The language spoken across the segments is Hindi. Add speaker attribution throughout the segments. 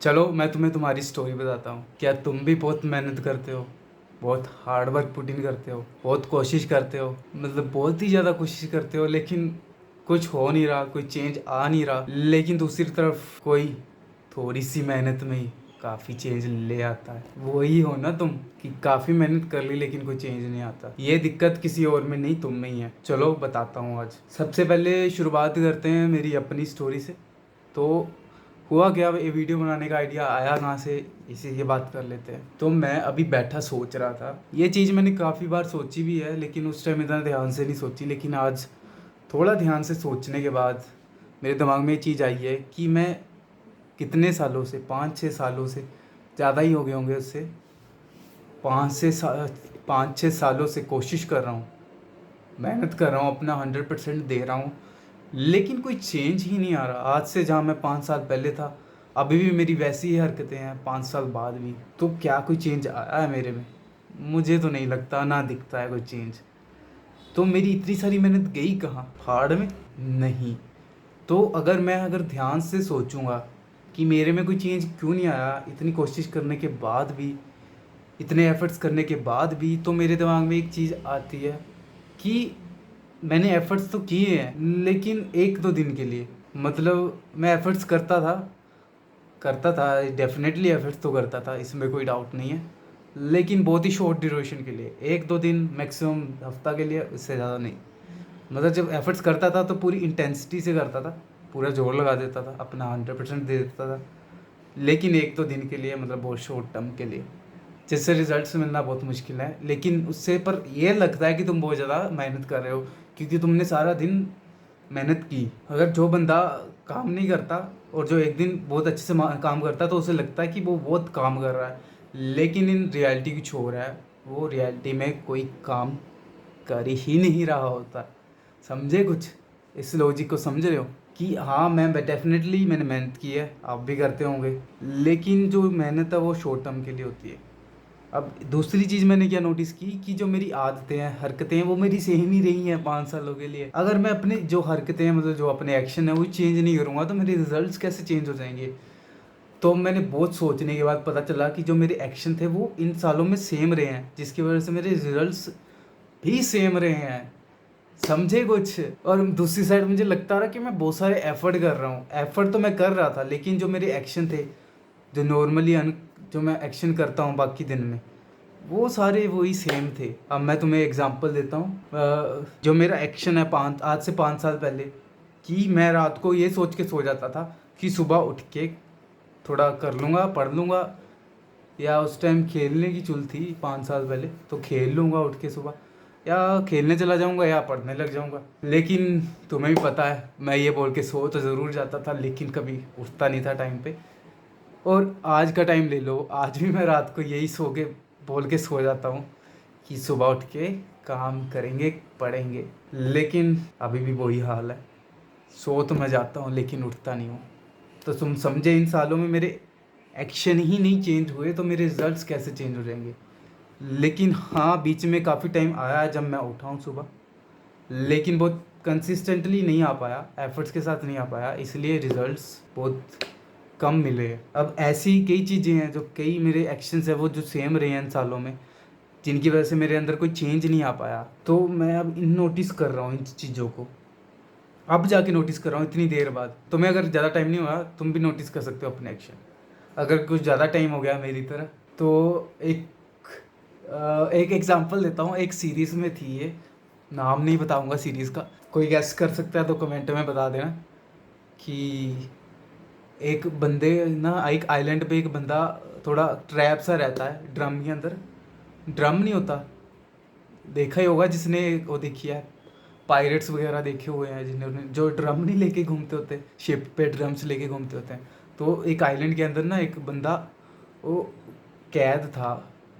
Speaker 1: चलो मैं तुम्हें तुम्हारी स्टोरी बताता हूँ। क्या तुम भी बहुत मेहनत करते हो, बहुत हार्ड वर्क पुट इन करते हो, बहुत कोशिश करते हो, मतलब बहुत ही ज़्यादा कोशिश करते हो, लेकिन कुछ हो नहीं रहा, कोई चेंज आ नहीं रहा। लेकिन दूसरी तरफ कोई थोड़ी सी मेहनत में ही काफ़ी चेंज ले आता है। वही हो ना तुम, कि काफ़ी मेहनत कर ली लेकिन कोई चेंज नहीं आता। ये दिक्कत किसी और में नहीं, तुम में ही है। चलो बताता हूँ आज। सबसे पहले शुरुआत करते हैं मेरी अपनी स्टोरी से। तो हुआ क्या, ये वीडियो बनाने का आइडिया आया कहाँ से, इसी की बात कर लेते हैं। तो मैं अभी बैठा सोच रहा था, ये चीज़ मैंने काफ़ी बार सोची भी है, लेकिन उस टाइम इतना ध्यान से नहीं सोची। लेकिन आज थोड़ा ध्यान से सोचने के बाद मेरे दिमाग में ये चीज़ आई है कि मैं कितने सालों से, 5-6 सालों से, ज़्यादा ही हो गए होंगे उससे, 5-6 सालों से कोशिश कर रहा हूँ, मेहनत कर रहा हूँ, अपना 100% दे रहा हूँ, लेकिन कोई चेंज ही नहीं आ रहा। आज से जहाँ मैं 5 साल पहले था, अभी भी मेरी वैसी ही हरकतें हैं 5 साल बाद भी। तो क्या कोई चेंज आया है मेरे में? मुझे तो नहीं लगता, ना दिखता है कोई चेंज। तो मेरी इतनी सारी मेहनत गई कहाँ, फाड़ में? नहीं। तो अगर ध्यान से सोचूंगा कि मेरे में कोई चेंज क्यों नहीं आया, इतनी कोशिश करने के बाद भी, इतने एफर्ट्स करने के बाद भी, तो मेरे दिमाग में एक चीज़ आती है कि मैंने एफर्ट्स तो किए हैं, लेकिन 1-2 दिन के लिए। मतलब मैं एफर्ट्स करता था डेफिनेटली एफर्ट्स तो करता था, इसमें कोई डाउट नहीं है, लेकिन बहुत ही शॉर्ट ड्यूरेशन के लिए, 1-2 दिन, मैक्सिमम हफ्ता के लिए, इससे ज़्यादा नहीं। मतलब जब एफर्ट्स करता था तो पूरी इंटेंसिटी से करता था, पूरा जोर लगा देता था, अपना 100% दे देता था, लेकिन 1-2 दिन के लिए, मतलब बहुत शॉर्ट टर्म के लिए, जिससे रिजल्ट्स मिलना बहुत मुश्किल है। लेकिन उससे पर यह लगता है कि तुम बहुत ज़्यादा मेहनत कर रहे हो, क्योंकि तुमने सारा दिन मेहनत की। अगर जो बंदा काम नहीं करता और जो एक दिन बहुत अच्छे से काम करता है, तो उसे लगता है कि वो बहुत काम कर रहा है, लेकिन इन रियलिटी कुछ हो रहा है। वो रियलिटी में कोई काम कर ही नहीं रहा होता। समझे कुछ? इस लॉजिक को समझ रहे हो कि हाँ, मैं डेफिनेटली मैंने मेहनत की है, आप भी करते होंगे, लेकिन जो मेहनत है वो शॉर्ट टर्म के लिए होती है। अब दूसरी चीज़ मैंने क्या नोटिस की कि जो मेरी आदतें हैं, हरकतें हैं, वो मेरी सेम ही रही हैं 5 सालों के लिए। अगर मैं अपने जो हरकतें हैं, मतलब जो अपने एक्शन है, वो चेंज नहीं करूँगा, तो मेरे रिजल्ट्स कैसे चेंज हो जाएंगे? तो मैंने बहुत सोचने के बाद पता चला कि जो मेरे एक्शन थे वो इन सालों में सेम रहे हैं, जिसकी वजह से मेरे रिजल्ट्स भी सेम रहे हैं। समझे कुछ? और दूसरी साइड मुझे लगता रहा कि मैं बहुत सारे एफर्ट कर रहा हूँ। एफर्ट तो मैं कर रहा था, लेकिन जो मेरे एक्शन थे, जो नॉर्मली जो मैं एक्शन करता हूँ बाकी दिन में, वो सारे वही सेम थे। अब मैं तुम्हें एग्जांपल देता हूँ। जो मेरा एक्शन है आज से 5 साल पहले, कि मैं रात को ये सोच के सो जाता था कि सुबह उठ के थोड़ा कर लूँगा, पढ़ लूँगा, या उस टाइम खेलने की चुल थी 5 साल पहले, तो खेल लूँगा उठ के सुबह, या खेलने चला जाऊँगा या पढ़ने लग जाऊँगा। लेकिन तुम्हें भी पता है, मैं ये बोल के सो तो ज़रूर जाता था, लेकिन कभी उठता नहीं था टाइम पे। और आज का टाइम ले लो, आज भी मैं रात को यही सो के बोल के सो जाता हूँ कि सुबह उठ के काम करेंगे, पढ़ेंगे, लेकिन अभी भी वही हाल है। सो तो मैं जाता हूँ लेकिन उठता नहीं हूँ। तो तुम समझे, इन सालों में मेरे एक्शन ही नहीं चेंज हुए, तो मेरे रिजल्ट्स कैसे चेंज हो जाएंगे? लेकिन हाँ, बीच में काफ़ी टाइम आया है जब मैं उठा हूँ सुबह, लेकिन बहुत कंसिस्टेंटली नहीं आ पाया, एफर्ट्स के साथ नहीं आ पाया, इसलिए रिजल्ट्स बहुत कम मिले। अब ऐसी कई चीज़ें हैं, जो कई मेरे एक्शंस हैं वो जो सेम रहे हैं इन सालों में, जिनकी वजह से मेरे अंदर कोई चेंज नहीं आ पाया। तो मैं अब इन नोटिस कर रहा हूँ इन चीज़ों को, अब जाके नोटिस कर रहा हूँ इतनी देर बाद। तुम्हें अगर ज़्यादा टाइम नहीं हुआ, तुम भी नोटिस कर सकते हो अपने एक्शन। अगर कुछ ज़्यादा टाइम हो गया मेरी तरह, तो एक एक एग्जांपल देता हूँ। एक सीरीज़ में थी ये, नाम नहीं बताऊँगा सीरीज़ का, कोई गैस कर सकता है तो कमेंट में बता देना। कि एक बंदे ना, एक आइलैंड पे एक बंदा थोड़ा ट्रैप सा रहता है, ड्रम के अंदर। ड्रम नहीं होता, देखा ही होगा जिसने वो देखी है, पायरेट्स वगैरह देखे हुए हैं जिन्होंने, जो ड्रम नहीं लेके घूमते होते, शिप पे ड्रम्स लेके घूमते होते हैं। तो एक आइलैंड के अंदर ना एक बंदा, वो कैद था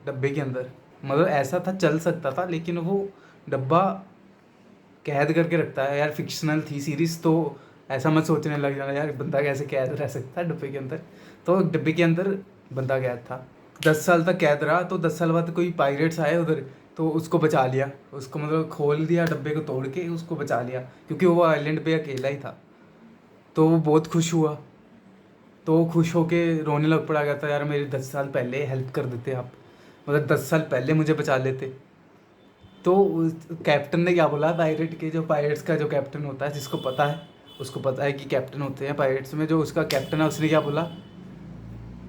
Speaker 1: डब्बे के अंदर। मतलब ऐसा था, चल सकता था, लेकिन वो डब्बा कैद करके रखता है। यार फिक्शनल थी सीरीज़, तो ऐसा मत सोचने लग जाना यार बंदा कैसे कैद रह सकता है डब्बे के अंदर। तो डब्बे के अंदर बंदा कैद था, 10 साल तक कैद रहा। तो 10 साल बाद कोई पायरेट्स आए उधर, तो उसको बचा लिया, उसको मतलब खोल दिया, डब्बे को तोड़ के उसको बचा लिया, क्योंकि वो आइलैंड पे अकेला ही था। तो वो बहुत खुश हुआ। तो खुश होके रोने लग पड़ा, कहता यार मेरे 10 साल पहले हेल्प कर देते आप, मतलब 10 साल पहले मुझे बचा लेते। तो कैप्टन ने क्या बोला, पायरेट के जो पायरेट्स का जो कैप्टन होता है, जिसको पता है, उसको पता है कि कैप्टन होते हैं पायरेट्स में, जो उसका कैप्टन है उसने क्या बोला,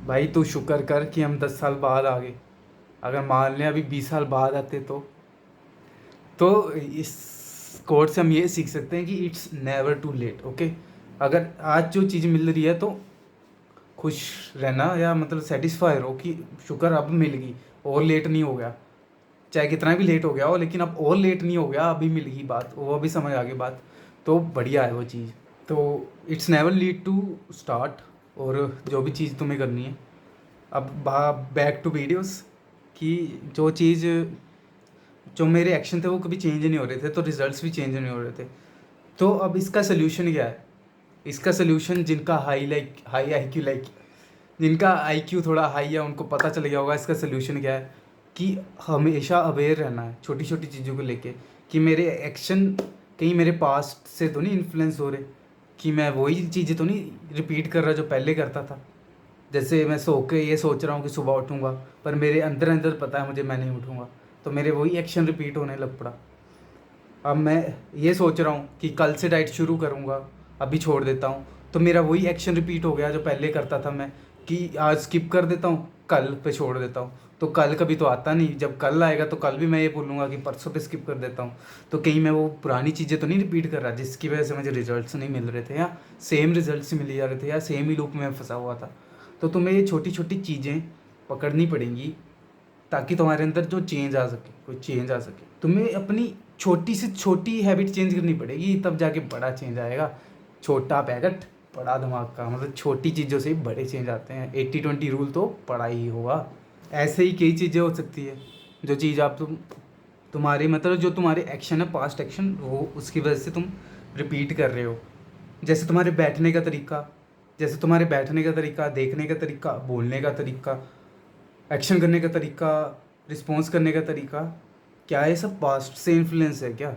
Speaker 1: भाई तू शुक्र कर कि हम 10 साल बाद आ गए, अगर मान लें अभी 20 साल बाद आते तो इस कोट से हम ये सीख सकते हैं कि it's never too late. Okay, अगर आज जो चीज़ मिल रही है तो खुश रहना, या मतलब सेटिस्फाई रहो कि शुक्र अब मिल गई, और लेट नहीं हो गया, चाहे कितना भी लेट हो गया हो, लेकिन अब और लेट नहीं हो गया, अभी मिल गई बात, वो अभी समझ आ गई बात, तो बढ़िया है वो चीज़। तो it's never lead to start, और जो भी चीज़ तुम्हें करनी है, अब बैक टू वीडियोस, कि जो चीज़, जो मेरे एक्शन थे वो कभी चेंज नहीं हो रहे थे, तो रिजल्ट्स भी चेंज नहीं हो रहे थे। तो अब इसका सोल्यूशन क्या है? इसका सोल्यूशन, जिनका हाई आई क्यू जिनका IQ थोड़ा हाई है, उनको पता चल गया होगा इसका सोल्यूशन क्या है, कि हमेशा अवेयर रहना है छोटी छोटी चीज़ों को लेके, कि मेरे एक्शन कहीं मेरे पास्ट से तो नहीं इन्फ्लुएंस हो रहे, कि मैं वही चीज़ें तो नहीं रिपीट कर रहा जो पहले करता था। जैसे मैं सो के ये सोच रहा हूँ कि सुबह उठूँगा, पर मेरे अंदर अंदर पता है मुझे मैं नहीं उठूँगा, तो मेरे वही एक्शन रिपीट होने लग पड़ा। अब मैं ये सोच रहा हूँ कि कल से डाइट शुरू करूँगा, अभी छोड़ देता हूँ, तो मेरा वही एक्शन रिपीट हो गया जो पहले करता था मैं, कि आज स्किप कर देता हूँ, कल पे छोड़ देता हूँ। तो कल कभी तो आता नहीं, जब कल आएगा तो कल भी मैं ये बोलूँगा कि परसों पे स्किप कर देता हूँ। तो कहीं मैं वो पुरानी चीज़ें तो नहीं रिपीट कर रहा, जिसकी वजह से मुझे रिजल्ट्स नहीं मिल रहे थे, या सेम रिजल्ट्स मिल जा रहे थे, या सेम ही लूप में फंसा हुआ था। तो तुम्हें ये छोटी छोटी चीज़ें पकड़नी पड़ेंगी, ताकि तुम्हारे अंदर जो चेंज आ सके, कोई चेंज आ सके। तुम्हें अपनी छोटी से छोटी हैबिट चेंज करनी पड़ेगी, तब जाके बड़ा चेंज आएगा। छोटा पैकेट बड़ा दिमाग का, मतलब छोटी चीज़ों से ही बड़े चेंज आते हैं। 80-20 रूल तो पड़ा ही होगा। ऐसे ही कई चीज़ें हो सकती है, जो चीज़ आप तुम्हारी मतलब जो तुम्हारे एक्शन है, पास्ट एक्शन, वो उसकी वजह से तुम रिपीट कर रहे हो। जैसे तुम्हारे बैठने का तरीका, देखने का तरीका, बोलने का तरीका, एक्शन करने का तरीका, रिस्पॉन्स करने का तरीका, क्या ये सब पास्ट से इन्फ्लुएंस है क्या?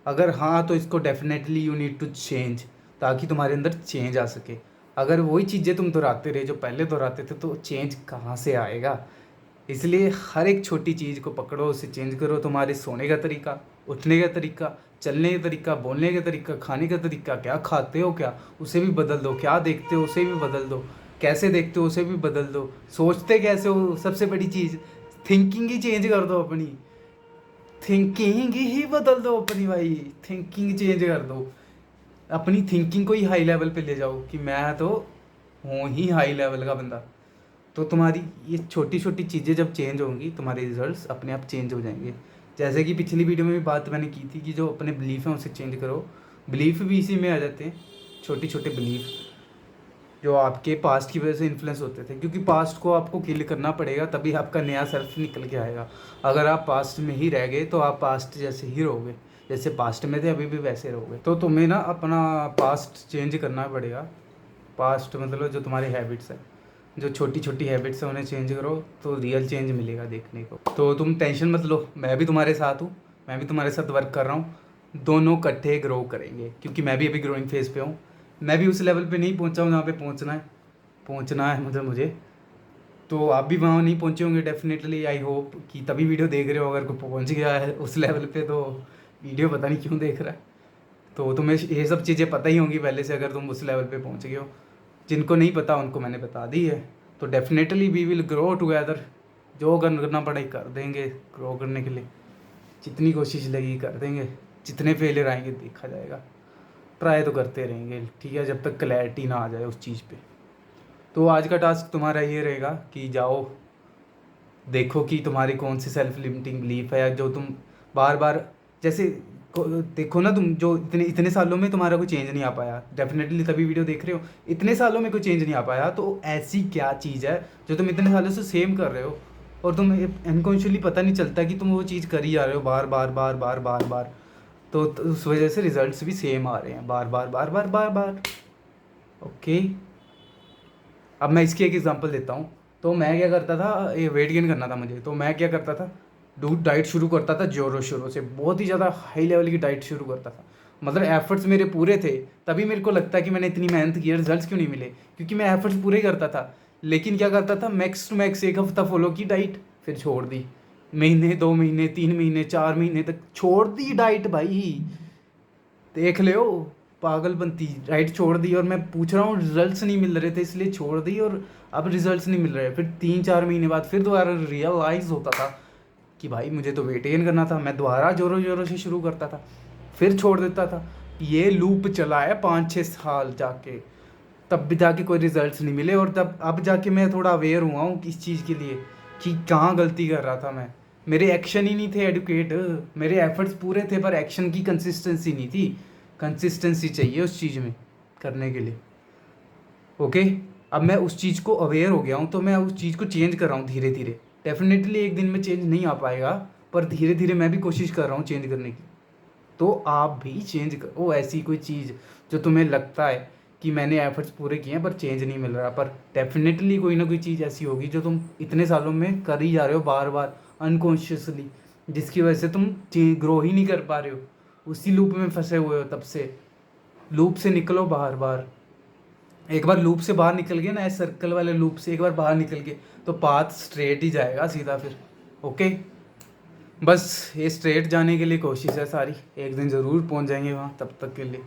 Speaker 1: अगर हाँ, तो इसको definitely you need to change, ताकि तुम्हारे अंदर चेंज आ सके। अगर वही चीज़ें तुम दोहराते रहे जो पहले दोहराते थे, तो चेंज कहाँ से आएगा? इसलिए हर एक छोटी चीज़ को पकड़ो, उसे चेंज करो। तुम्हारे सोने का तरीका, उठने का तरीका, चलने का तरीका, बोलने का तरीका, खाने का तरीका, क्या खाते हो क्या, उसे भी बदल दो। क्या देखते हो उसे भी बदल दो। कैसे देखते हो उसे भी बदल दो। सोचते कैसे हो, सबसे बड़ी चीज़, थिंकिंग ही चेंज कर दो अपनी। थिंकिंग ही बदल दो अपनी भाई, थिंकिंग चेंज कर दो। अपनी थिंकिंग को ही हाई लेवल पे ले जाओ, कि मैं तो हूँ ही हाई लेवल का बंदा। तो तुम्हारी ये छोटी छोटी चीज़ें जब चेंज होंगी, तुम्हारे रिजल्ट्स अपने आप चेंज हो जाएंगे। जैसे कि पिछली वीडियो में भी बात मैंने की थी, कि जो अपने बिलीफ हैं उसे चेंज करो। बिलीफ भी इसी में आ जाते हैं, छोटे छोटे बिलीफ जो आपके पास्ट की वजह से इन्फ्लुएंस होते थे, क्योंकि पास्ट को आपको किल करना पड़ेगा, तभी आपका नया सेल्फ निकल के आएगा। अगर आप पास्ट में ही रह गए तो आप पास्ट जैसे ही रहोगे, जैसे पास्ट में थे अभी भी वैसे रहोगे। तो तुम्हें ना अपना पास्ट चेंज करना पड़ेगा। पास्ट मतलब जो तुम्हारे हैबिट्स है, जो छोटी छोटी हैबिट्स हैं, उन्हें चेंज करो, तो रियल चेंज मिलेगा देखने को। तो तुम टेंशन मत लो, मैं भी तुम्हारे साथ हूँ, मैं भी तुम्हारे साथ वर्क कर रहा हूँ। दोनों इकट्ठे ग्रो करेंगे, क्योंकि मैं भी अभी ग्रोइंग फेज पे हूँ। मैं भी उस लेवल पे नहीं पहुँचा हूँ जहाँ पे पहुँचना है मतलब मुझे। तो आप भी वहाँ नहीं पहुँचे होंगे डेफिनेटली, आई होप, कि तभी वीडियो देख रहे हो। अगर कोई पहुँच गया है उस लेवल पे, तो वीडियो पता नहीं क्यों देख रहा है। तो तुम्हें ये सब चीज़ें पता ही होंगी पहले से, अगर तुम उस लेवल पे पहुँच गए हो। जिनको नहीं पता उनको मैंने बता दी है। तो definitely we will grow together. जो करना पड़े कर देंगे ग्रो करने के लिए, जितनी कोशिश लगी कर देंगे। जितने फेलियर आएंगे देखा जाएगा, ट्राई तो करते रहेंगे, ठीक है, जब तक क्लैरिटी ना आ जाए उस चीज़ पे। तो आज का टास्क तुम्हारा ये रहेगा कि जाओ देखो कि तुम्हारी कौन सी सेल्फ लिमिटिंग बिलीफ है, या जो तुम बार बार, जैसे देखो ना, तुम जो इतने इतने सालों में तुम्हारा कोई चेंज नहीं आ पाया, डेफिनेटली तभी वीडियो देख रहे हो। इतने सालों में कोई चेंज नहीं आ पाया, तो ऐसी क्या चीज़ है जो तुम इतने सालों से सेम कर रहे हो, और तुम अनकॉन्शियसली पता नहीं चलता कि तुम वो चीज़ कर ही जा रहे हो बार बार बार बार बार बार। तो उस वजह से रिजल्ट्स भी सेम आ रहे हैं बार बार बार बार बार बार। ओके, अब मैं इसकी एक एग्जांपल देता हूँ। तो मैं क्या करता था, ये वेट गेन करना था मुझे, तो मैं क्या करता था, डाइट शुरू करता था जोरों शोरों से, बहुत ही ज़्यादा हाई लेवल की डाइट शुरू करता था। मतलब एफर्ट्स मेरे पूरे थे, तभी मेरे को लगता है कि मैंने इतनी मेहनत की, रिजल्ट्स क्यों नहीं मिले, क्योंकि मैं एफर्ट्स पूरे करता था। लेकिन क्या करता था, मैक्स टू मैक्स 1 हफ्ता फॉलो की डाइट, फिर छोड़ दी। महीने, 2 महीने, 3 महीने, 4 महीने तक छोड़ दी डाइट भाई, देख ले हो, पागलपंती, डाइट छोड़ दी। और मैं पूछ रहा हूँ, रिजल्ट्स नहीं मिल रहे थे इसलिए छोड़ दी, और अब रिजल्ट्स नहीं मिल रहे। फिर 3-4 महीने बाद फिर दोबारा रियलाइज़ होता था कि भाई मुझे तो वेट गेन करना था, मैं दोबारा जोरों जोरों से शुरू करता था, फिर छोड़ देता था। ये लूप चला है 5-6 साल जाके, तब भी जाके कोई रिजल्ट्स नहीं मिले। और तब अब जाके मैं थोड़ा अवेयर हुआ हूँ इस चीज़ के लिए कि कहाँ गलती कर रहा था मैं। मेरे एक्शन ही नहीं थे एडुकेट, मेरे एफर्ट्स पूरे थे पर एक्शन की कंसिस्टेंसी नहीं थी। कंसिस्टेंसी चाहिए उस चीज़ में करने के लिए। ओके, अब मैं उस चीज़ को अवेयर हो गया हूँ, तो मैं उस चीज़ को चेंज कर रहा हूँ धीरे धीरे। डेफिनेटली एक दिन में चेंज नहीं आ पाएगा, पर धीरे धीरे मैं भी कोशिश कर रहा हूँ चेंज करने की। तो आप भी चेंज करो ऐसी कोई चीज़ जो तुम्हें लगता है कि मैंने एफर्ट्स पूरे किए हैं पर चेंज नहीं मिल रहा, पर डेफिनेटली कोई ना कोई चीज़ ऐसी होगी जो तुम इतने सालों में कर ही जा रहे हो बार बार अनकॉन्शियसली, जिसकी वजह से तुम ग्रो ही नहीं कर पा रहे हो, उसी लूप में फंसे हुए हो। तब से लूप से निकलो बाहर बार। एक बार लूप से बाहर निकल गए ना, इस सर्कल वाले लूप से एक बार बाहर निकल गए तो पाथ स्ट्रेट ही जाएगा सीधा फिर। ओके, बस ये स्ट्रेट जाने के लिए कोशिश है सारी, एक दिन ज़रूर पहुंच जाएंगे वहाँ, तब तक के लिए।